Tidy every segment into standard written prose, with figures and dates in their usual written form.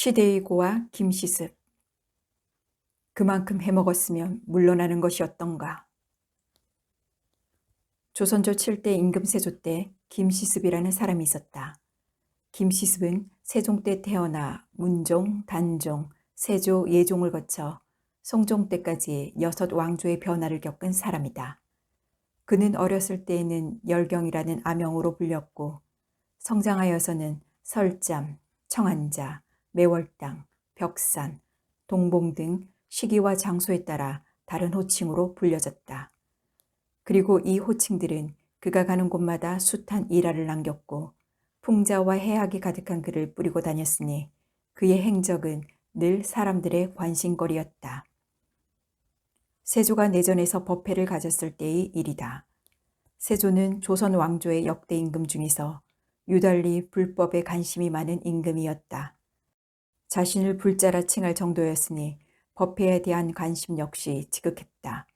시대의 고와 김시습. 그만큼 해먹었으면 물러나는 것이었던가. 조선조 7대 임금세조 때 김시습이라는 사람이 있었다. 김시습은 세종 때 태어나 문종, 단종, 세조, 예종을 거쳐 성종 때까지 6 왕조의 변화를 겪은 사람이다. 그는 어렸을 때에는 열경이라는 아명으로 불렸고 성장하여서는 설잠, 청한자, 매월당, 벽산, 동봉 등 시기와 장소에 따라 다른 호칭으로 불려졌다. 그리고 이 호칭들은 그가 가는 곳마다 숱한 일화를 남겼고 풍자와 해악이 가득한 글을 뿌리고 다녔으니 그의 행적은 늘 사람들의 관심거리였다. 세조가 내전에서 법회를 가졌을 때의 일이다. 세조는 조선 왕조의 역대 임금 중에서 유달리 불법에 관심이 많은 임금이었다. 자신을 불자라 칭할 정도였으니 법회에 대한 관심 역시 지극했다.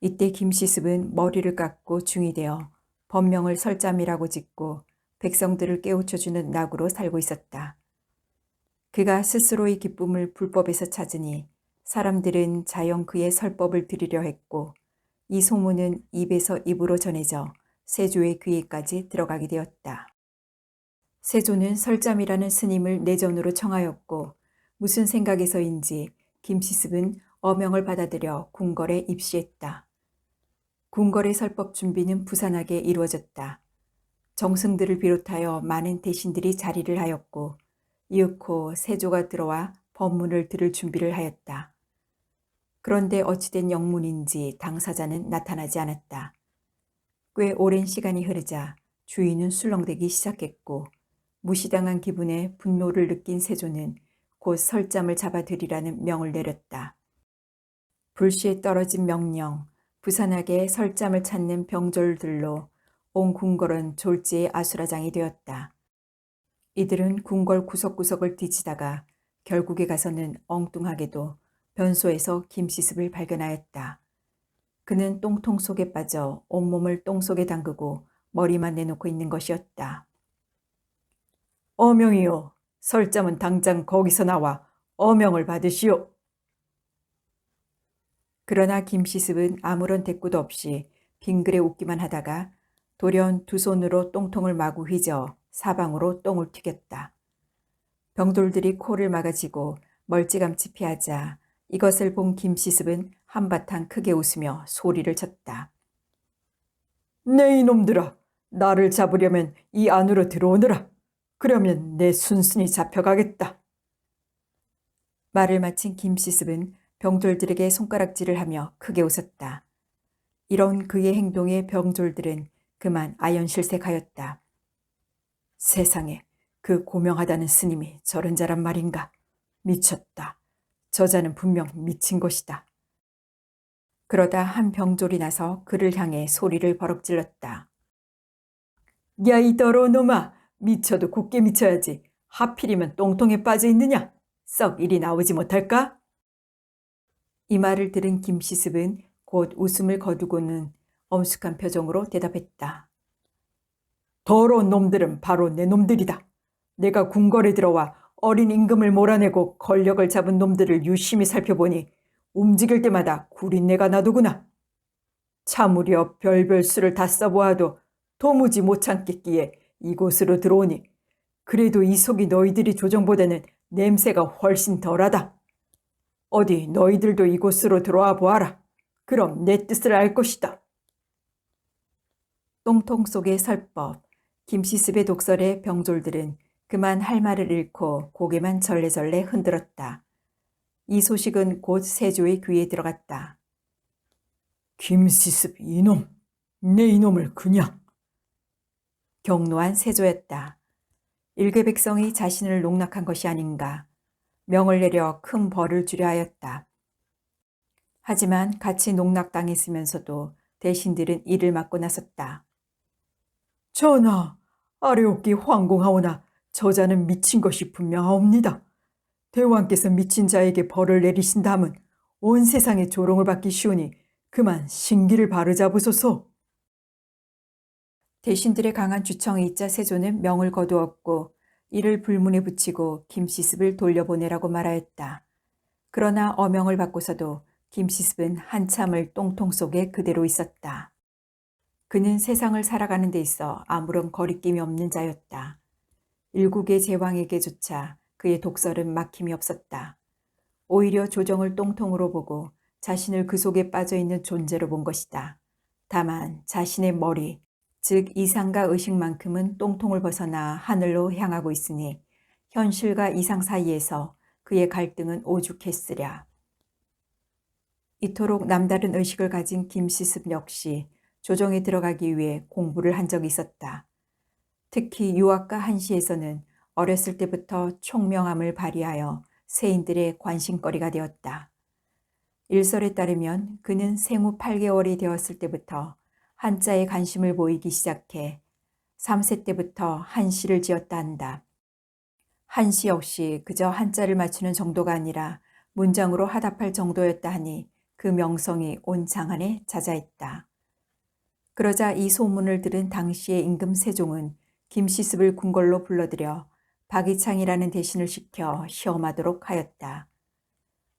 이때 김시습은 머리를 깎고 중이 되어 법명을 설잠이라고 짓고 백성들을 깨우쳐주는 낙으로 살고 있었다. 그가 스스로의 기쁨을 불법에서 찾으니 사람들은 자연 그의 설법을 들으려 했고 이 소문은 입에서 입으로 전해져 세조의 귀에까지 들어가게 되었다. 세조는 설잠이라는 스님을 내전으로 청하였고 무슨 생각에서인지 김시습은 어명을 받아들여 궁궐에 입시했다. 궁궐의 설법 준비는 부산하게 이루어졌다. 정승들을 비롯하여 많은 대신들이 자리를 하였고 이윽고 세조가 들어와 법문을 들을 준비를 하였다. 그런데 어찌된 영문인지 당사자는 나타나지 않았다. 꽤 오랜 시간이 흐르자 주인은 술렁대기 시작했고 무시당한 기분에 분노를 느낀 세조는 곧 설잠을 잡아들이라는 명을 내렸다. 불시에 떨어진 명령, 부산하게 설잠을 찾는 병졸들로 온 궁궐은 졸지의 아수라장이 되었다. 이들은 궁궐 구석구석을 뒤지다가 결국에 가서는 엉뚱하게도 변소에서 김시습을 발견하였다. 그는 똥통 속에 빠져 온몸을 똥 속에 담그고 머리만 내놓고 있는 것이었다. 어명이요. 설잠은 당장 거기서 나와 어명을 받으시오. 그러나 김시습은 아무런 대꾸도 없이 빙그레 웃기만 하다가 돌연 두 손으로 똥통을 마구 휘저 사방으로 똥을 튀겼다. 병졸들이 코를 막아쥐고 멀찌감치 피하자 이것을 본 김시습은 한바탕 크게 웃으며 소리를 쳤다. 네 이놈들아, 나를 잡으려면 이 안으로 들어오너라. 그러면 내 순순히 잡혀가겠다. 말을 마친 김시습은 병졸들에게 손가락질을 하며 크게 웃었다. 이런 그의 행동에 병졸들은 그만 아연실색하였다. 세상에 그 고명하다는 스님이 저런 자란 말인가. 미쳤다. 저자는 분명 미친 것이다. 그러다 한 병졸이 나서 그를 향해 소리를 버럭질렀다. 야, 이 더러운 놈아, 미쳐도 곱게 미쳐야지. 하필이면 똥통에 빠져 있느냐? 썩 이리 나오지 못할까? 이 말을 들은 김시습은 곧 웃음을 거두고는 엄숙한 표정으로 대답했다. 더러운 놈들은 바로 내 놈들이다. 내가 궁궐에 들어와 어린 임금을 몰아내고 권력을 잡은 놈들을 유심히 살펴보니 움직일 때마다 구린내가 나더구나. 참으려 별별 수를 다 써보아도 도무지 못 참겠기에 이곳으로 들어오니 그래도 이 속이 너희들이 조정보다는 냄새가 훨씬 덜하다. 어디 너희들도 이곳으로 들어와 보아라. 그럼 내 뜻을 알 것이다. 똥통 속의 설법, 김시습의 독설에 병졸들은 그만 할 말을 잃고 고개만 절레절레 흔들었다. 이 소식은 곧 세조의 귀에 들어갔다. 김시습 이놈, 내 이놈을 그냥. 경노한 세조였다. 일개 백성이 자신을 농락한 것이 아닌가. 명을 내려 큰 벌을 주려 하였다. 하지만 같이 농락당했으면서도 대신들은 이를 막고 나섰다. 전하, 아래옵기 황공하오나 저자는 미친 것이 분명하옵니다. 대왕께서 미친 자에게 벌을 내리신다면 온 세상에 조롱을 받기 쉬우니 그만 신기를 바르잡으소서. 대신들의 강한 주청이 있자 세조는 명을 거두었고 이를 불문에 붙이고 김시습을 돌려보내라고 말하였다. 그러나 어명을 받고서도 김시습은 한참을 똥통 속에 그대로 있었다. 그는 세상을 살아가는 데 있어 아무런 거리낌이 없는 자였다. 일국의 제왕에게조차 그의 독설은 막힘이 없었다. 오히려 조정을 똥통으로 보고 자신을 그 속에 빠져있는 존재로 본 것이다. 다만 자신의 머리, 즉 이상과 의식만큼은 똥통을 벗어나 하늘로 향하고 있으니 현실과 이상 사이에서 그의 갈등은 오죽했으랴. 이토록 남다른 의식을 가진 김시습 역시 조정에 들어가기 위해 공부를 한 적이 있었다. 특히 유학과 한시에서는 어렸을 때부터 총명함을 발휘하여 세인들의 관심거리가 되었다. 일설에 따르면 그는 생후 8개월이 되었을 때부터 한자에 관심을 보이기 시작해 3세 때부터 한시를 지었다 한다. 한시 역시 그저 한자를 맞추는 정도가 아니라 문장으로 하답할 정도였다 하니 그 명성이 온 장안에 자자했다. 그러자 이 소문을 들은 당시의 임금 세종은 김시습을 궁궐로 불러들여 박이창이라는 대신을 시켜 시험하도록 하였다.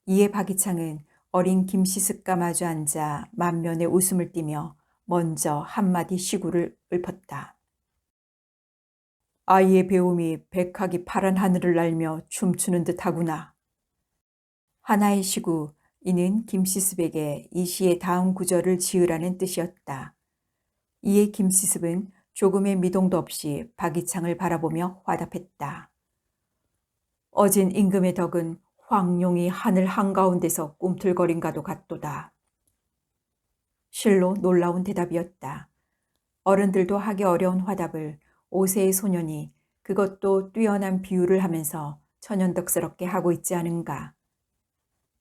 이에 박이창은 어린 김시습과 마주 앉아 만면에 웃음을 띠며 먼저 한마디 시구를 읊었다. 아이의 배움이 백학이 파란 하늘을 날며 춤추는 듯하구나. 하나의 시구, 이는 김시습에게 이 시의 다음 구절을 지으라는 뜻이었다. 이에 김시습은 조금의 미동도 없이 박이창을 바라보며 화답했다. 어진 임금의 덕은 황룡이 하늘 한가운데서 꿈틀거린가도 같도다. 실로 놀라운 대답이었다. 어른들도 하기 어려운 화답을 5세의 소년이 그것도 뛰어난 비유를 하면서 천연덕스럽게 하고 있지 않은가.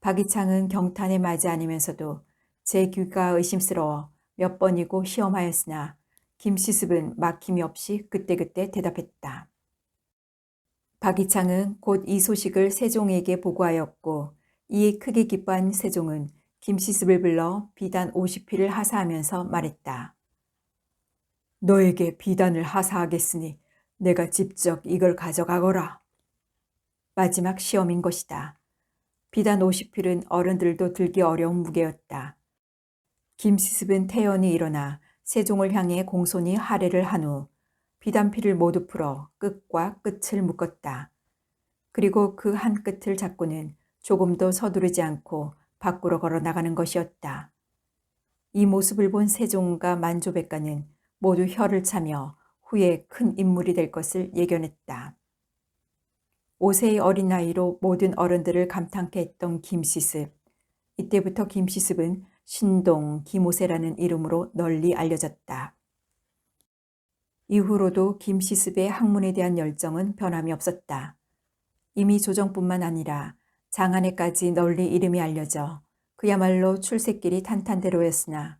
박이창은 경탄에 맞지 않으면서도 제 귀가 의심스러워 몇 번이고 시험하였으나 김시습은 막힘이 없이 그때그때 대답했다. 박이창은 곧 이 소식을 세종에게 보고하였고 이에 크게 기뻐한 세종은 김시습을 불러 비단 50피를 하사하면서 말했다. 너에게 비단을 하사하겠으니 내가 직접 이걸 가져가거라. 마지막 시험인 것이다. 비단 50필은 어른들도 들기 어려운 무게였다. 김시습은 태연히 일어나 세종을 향해 공손히 하례를 한 후 비단필을 모두 풀어 끝과 끝을 묶었다. 그리고 그 한 끝을 잡고는 조금도 서두르지 않고 밖으로 걸어 나가는 것이었다. 이 모습을 본 세종과 만조백가는 모두 혀를 차며 후에 큰 인물이 될 것을 예견했다. 5세의 어린 나이로 모든 어른들을 감탄케 했던 김시습. 이때부터 김시습은 신동 김오세라는 이름으로 널리 알려졌다. 이후로도 김시습의 학문에 대한 열정은 변함이 없었다. 이미 조정뿐만 아니라 장안에까지 널리 이름이 알려져 그야말로 출세길이 탄탄대로였으나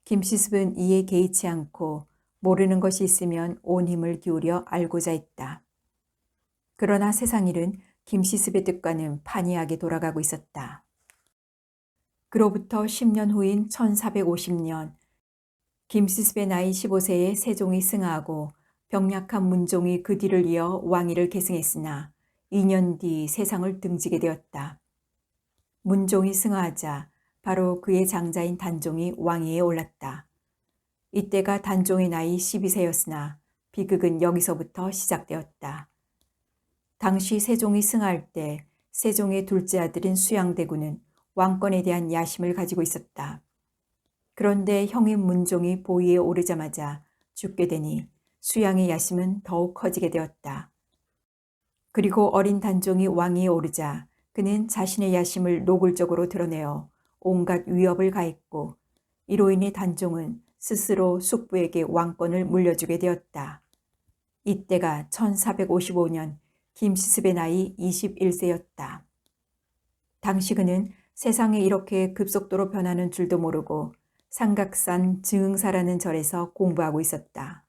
김시습은 이에 개의치 않고 모르는 것이 있으면 온 힘을 기울여 알고자 했다. 그러나 세상 일은 김시습의 뜻과는 판이하게 돌아가고 있었다. 그로부터 10년 후인 1450년 김시습의 나이 15세에 세종이 승하하고 병약한 문종이 그 뒤를 이어 왕위를 계승했으나 2년 뒤 세상을 등지게 되었다. 문종이 승하하자 바로 그의 장자인 단종이 왕위에 올랐다. 이때가 단종의 나이 12세였으나 비극은 여기서부터 시작되었다. 당시 세종이 승하할 때 세종의 둘째 아들인 수양대군은 왕권에 대한 야심을 가지고 있었다. 그런데 형인 문종이 보위에 오르자마자 죽게 되니 수양의 야심은 더욱 커지게 되었다. 그리고 어린 단종이 왕위에 오르자 그는 자신의 야심을 노골적으로 드러내어 온갖 위협을 가했고 이로 인해 단종은 스스로 숙부에게 왕권을 물려주게 되었다. 이때가 1455년 김시습의 나이 21세였다. 당시 그는 세상에 이렇게 급속도로 변하는 줄도 모르고 삼각산 증흥사라는 절에서 공부하고 있었다.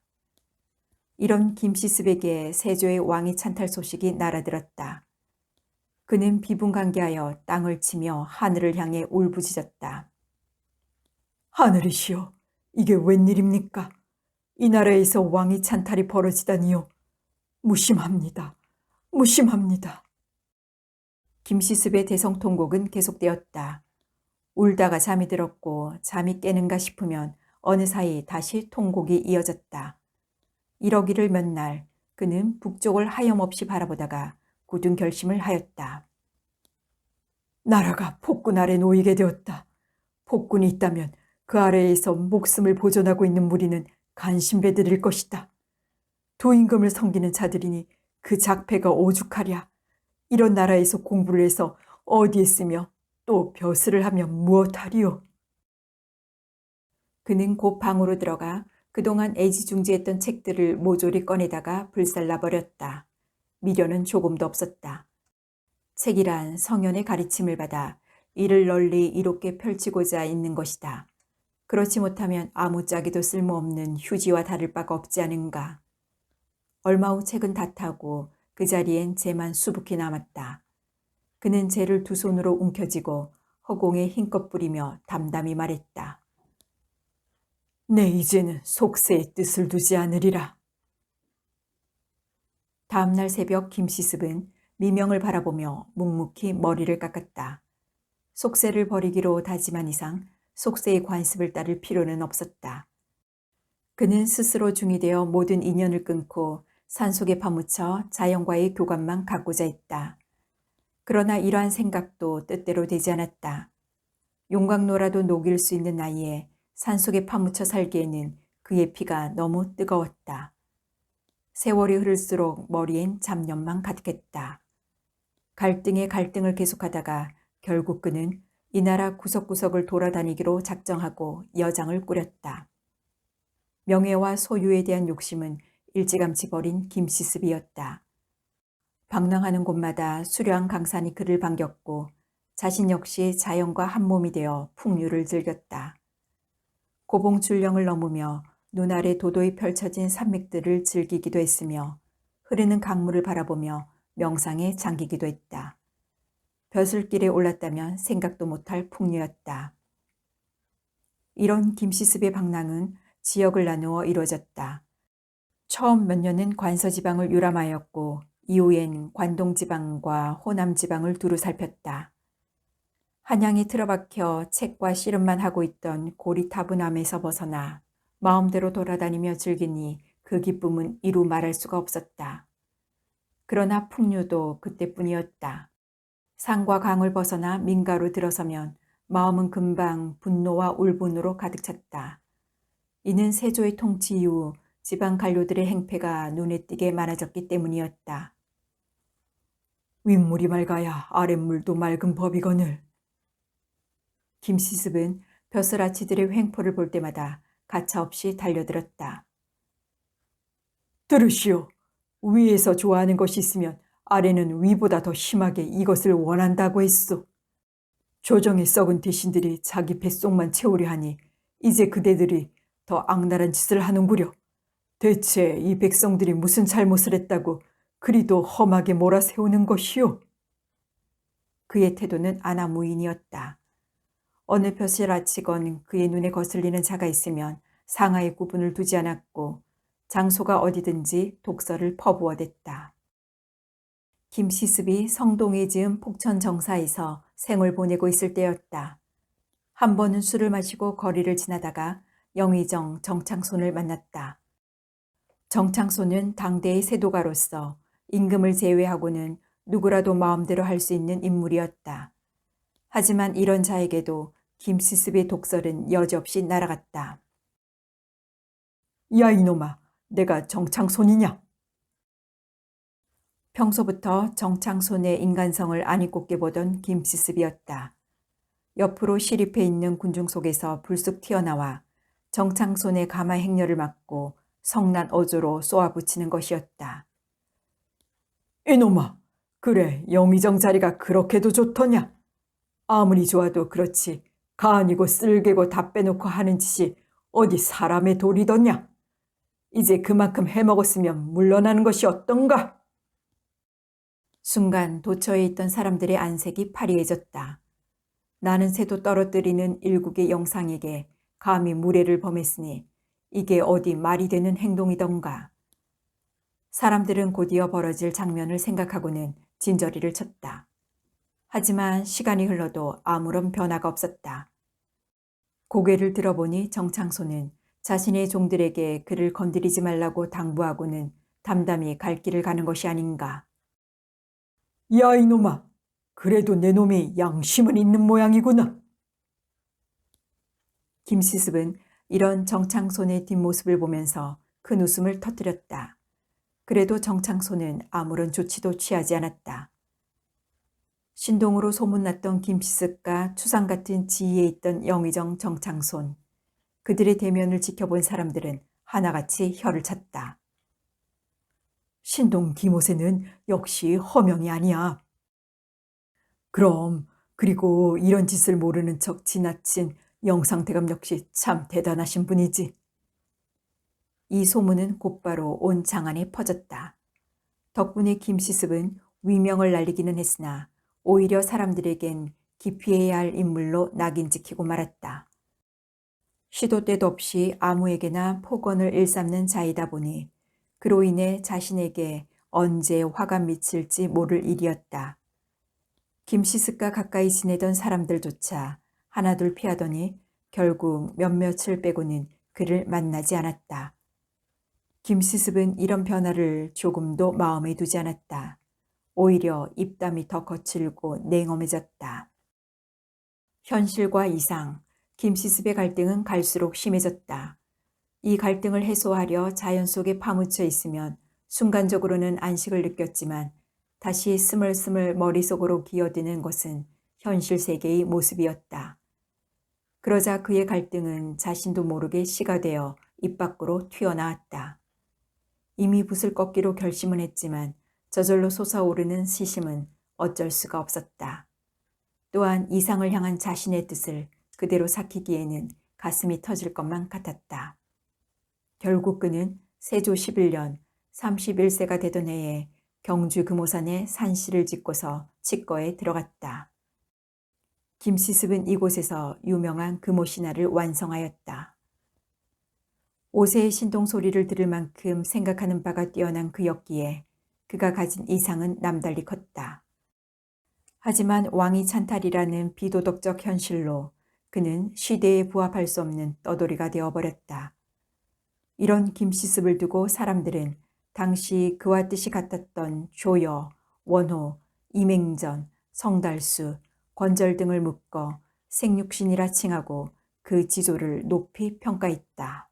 이런 김시습에게 세조의 왕위 찬탈 소식이 날아들었다. 그는 비분간개하여 땅을 치며 하늘을 향해 울부짖었다. 하늘이시여, 이게 웬일입니까? 이 나라에서 왕위 찬탈이 벌어지다니요. 무심합니다. 무심합니다. 김시습의 대성통곡은 계속되었다. 울다가 잠이 들었고 잠이 깨는가 싶으면 어느 사이 다시 통곡이 이어졌다. 이러기를 몇 날 그는 북쪽을 하염없이 바라보다가 굳은 결심을 하였다. 나라가 폭군 아래 놓이게 되었다. 폭군이 있다면 그 아래에서 목숨을 보존하고 있는 무리는 간신배들일 것이다. 두 임금을 섬기는 자들이니 그 작패가 오죽하랴. 이런 나라에서 공부를 해서 어디에 쓰며 또 벼슬을 하면 무엇하리요. 그는 곧 방으로 들어가 그동안 애지중지했던 책들을 모조리 꺼내다가 불살라버렸다. 미련은 조금도 없었다. 책이란 성현의 가르침을 받아 이를 널리 이롭게 펼치고자 있는 것이다. 그렇지 못하면 아무짝에도 쓸모없는 휴지와 다를 바가 없지 않은가. 얼마 후 책은 다 타고 그 자리엔 재만 수북히 남았다. 그는 재를 두 손으로 움켜쥐고 허공에 힘껏 뿌리며 담담히 말했다. 내 이제는 속세의 뜻을 두지 않으리라. 다음날 새벽 김시습은 미명을 바라보며 묵묵히 머리를 깎았다. 속세를 버리기로 다짐한 이상 속세의 관습을 따를 필요는 없었다. 그는 스스로 중이 되어 모든 인연을 끊고 산속에 파묻혀 자연과의 교감만 갖고자 했다. 그러나 이러한 생각도 뜻대로 되지 않았다. 용광로라도 녹일 수 있는 나이에 산속에 파묻혀 살기에는 그의 피가 너무 뜨거웠다. 세월이 흐를수록 머리엔 잡념만 가득했다. 갈등에 갈등을 계속하다가 결국 그는 이 나라 구석구석을 돌아다니기로 작정하고 여장을 꾸렸다. 명예와 소유에 대한 욕심은 일찌감치 버린 김시습이었다. 방랑하는 곳마다 수려한 강산이 그를 반겼고 자신 역시 자연과 한 몸이 되어 풍류를 즐겼다. 고봉줄령을 넘으며 눈 아래 도도히 펼쳐진 산맥들을 즐기기도 했으며 흐르는 강물을 바라보며 명상에 잠기기도 했다. 벼슬길에 올랐다면 생각도 못할 풍류였다. 이런 김시습의 방랑은 지역을 나누어 이루어졌다. 처음 몇 년은 관서지방을 유람하였고 이후엔 관동지방과 호남지방을 두루 살폈다. 한양에 틀어박혀 책과 씨름만 하고 있던 고리타분함에서 벗어나 마음대로 돌아다니며 즐기니 그 기쁨은 이루 말할 수가 없었다. 그러나 풍류도 그때뿐이었다. 산과 강을 벗어나 민가로 들어서면 마음은 금방 분노와 울분으로 가득 찼다. 이는 세조의 통치 이후 지방 관료들의 행패가 눈에 띄게 많아졌기 때문이었다. 윗물이 맑아야 아랫물도 맑은 법이거늘. 김시습은 벼슬아치들의 횡포를 볼 때마다 가차없이 달려들었다. 들으시오. 위에서 좋아하는 것이 있으면 아래는 위보다 더 심하게 이것을 원한다고 했소. 조정의 썩은 대신들이 자기 뱃속만 채우려 하니 이제 그대들이 더 악랄한 짓을 하는구려. 대체 이 백성들이 무슨 잘못을 했다고 그리도 험하게 몰아세우는 것이오. 그의 태도는 아나무인이었다. 어느 벼슬아치건 그의 눈에 거슬리는 자가 있으면 상하의 구분을 두지 않았고 장소가 어디든지 독서를 퍼부어댔다. 김시습이 성동에 지은 폭천정사에서 생을 보내고 있을 때였다. 한 번은 술을 마시고 거리를 지나다가 영의정 정창손을 만났다. 정창손은 당대의 세도가로서 임금을 제외하고는 누구라도 마음대로 할 수 있는 인물이었다. 하지만 이런 자에게도 김시습의 독설은 여지없이 날아갔다. 야 이놈아, 내가 정창손이냐? 평소부터 정창손의 인간성을 아니꼽게 보던 김시습이었다. 옆으로 시립해 있는 군중 속에서 불쑥 튀어나와 정창손의 가마 행렬을 막고 성난 어조로 쏘아붙이는 것이었다. 이놈아, 그래 영의정 자리가 그렇게도 좋더냐? 아무리 좋아도 그렇지 간이고 쓸개고 다 빼놓고 하는 짓이 어디 사람의 도리더냐? 이제 그만큼 해먹었으면 물러나는 것이 어떤가? 순간 도처에 있던 사람들의 안색이 화려해졌다. 나는 새도 떨어뜨리는 일국의 영상에게 감히 무례를 범했으니 이게 어디 말이 되는 행동이던가. 사람들은 곧이어 벌어질 장면을 생각하고는 진저리를 쳤다. 하지만 시간이 흘러도 아무런 변화가 없었다. 고개를 들어보니 정창소는 자신의 종들에게 그를 건드리지 말라고 당부하고는 담담히 갈 길을 가는 것이 아닌가. 야, 이놈아! 그래도 내 놈이 양심은 있는 모양이구나. 김시습은 이런 정창손의 뒷모습을 보면서 큰 웃음을 터뜨렸다. 그래도 정창손은 아무런 조치도 취하지 않았다. 신동으로 소문났던 김시습과 추상 같은 지위에 있던 영의정 정창손. 그들의 대면을 지켜본 사람들은 하나같이 혀를 찼다. 신동 김호세는 역시 허명이 아니야. 그럼 그리고 이런 짓을 모르는 척 지나친 영상대감 역시 참 대단하신 분이지. 이 소문은 곧바로 온 장안에 퍼졌다. 덕분에 김시습은 위명을 날리기는 했으나 오히려 사람들에겐 기피해야 할 인물로 낙인 찍히고 말았다. 시도 때도 없이 아무에게나 폭언을 일삼는 자이다 보니 그로 인해 자신에게 언제 화가 미칠지 모를 일이었다. 김시습과 가까이 지내던 사람들조차 하나둘 피하더니 결국 몇몇을 빼고는 그를 만나지 않았다. 김시습은 이런 변화를 조금도 마음에 두지 않았다. 오히려 입담이 더 거칠고 냉엄해졌다. 현실과 이상, 김시습의 갈등은 갈수록 심해졌다. 이 갈등을 해소하려 자연 속에 파묻혀 있으면 순간적으로는 안식을 느꼈지만 다시 스물스물 머릿속으로 기어드는 것은 현실 세계의 모습이었다. 그러자 그의 갈등은 자신도 모르게 씨가 되어 입 밖으로 튀어나왔다. 이미 붓을 꺾기로 결심은 했지만 저절로 솟아오르는 시심은 어쩔 수가 없었다. 또한 이상을 향한 자신의 뜻을 그대로 삭히기에는 가슴이 터질 것만 같았다. 결국 그는 세조 11년 31세가 되던 해에 경주 금오산에 산시를 짓고서 치과에 들어갔다. 김시습은 이곳에서 유명한 금오신화를 완성하였다. 5세의 신동 소리를 들을 만큼 생각하는 바가 뛰어난 그였기에 그가 가진 이상은 남달리 컸다. 하지만 왕이 찬탈이라는 비도덕적 현실로 그는 시대에 부합할 수 없는 떠돌이가 되어버렸다. 이런 김시습을 두고 사람들은 당시 그와 뜻이 같았던 조여, 원호, 이맹전, 성달수, 권절 등을 묶어 생육신이라 칭하고 그 지조를 높이 평가했다.